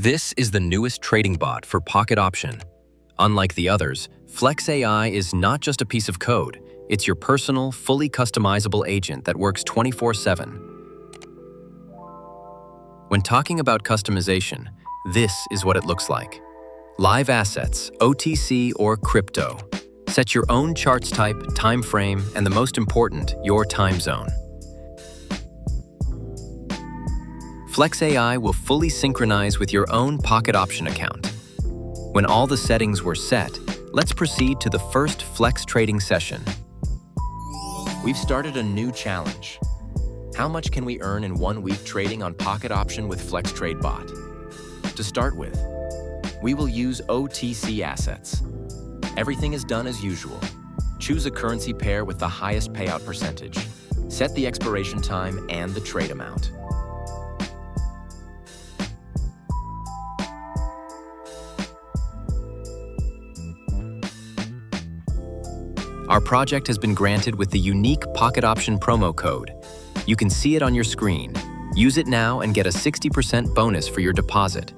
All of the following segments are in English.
This is the newest trading bot for Pocket Option. Unlike the others, Flex AI is not just a piece of code, it's your personal, fully customizable agent that works 24/7. When talking about customization, this is what it looks like. Live assets, OTC or crypto. Set your own charts type, time frame, and the most important, your time zone. Flex AI will fully synchronize with your own Pocket Option account. When all the settings were set, let's proceed to the first Flex trading session. We've started a new challenge. How much can we earn in 1 week trading on Pocket Option with Flex Trade Bot? To start with, we will use OTC assets. Everything is done as usual. Choose a currency pair with the highest payout percentage. Set the expiration time and the trade amount. Our project has been granted with the unique Pocket Option promo code. You can see it on your screen. Use it now and get a 60% bonus for your deposit.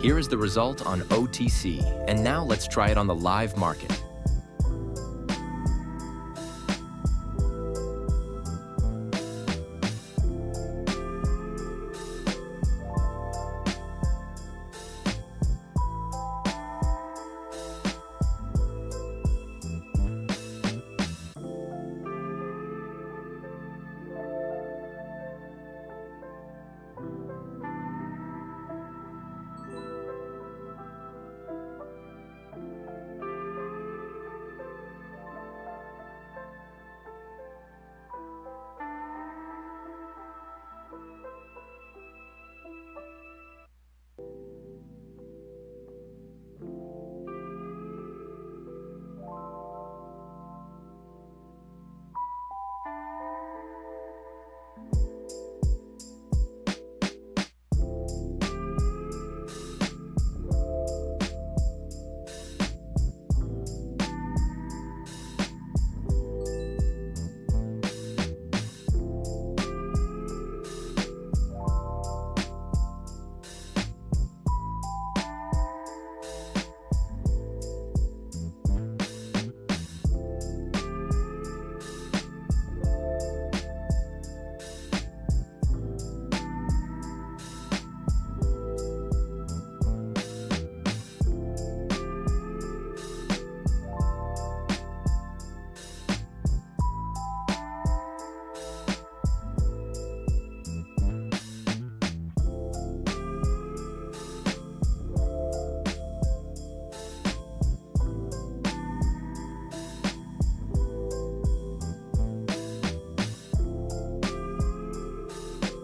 Here is the result on OTC, and now let's try it on the live market.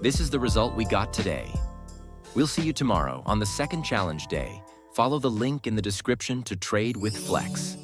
This is the result we got today. We'll see you tomorrow on the second challenge day. Follow the link in the description to trade with Flex.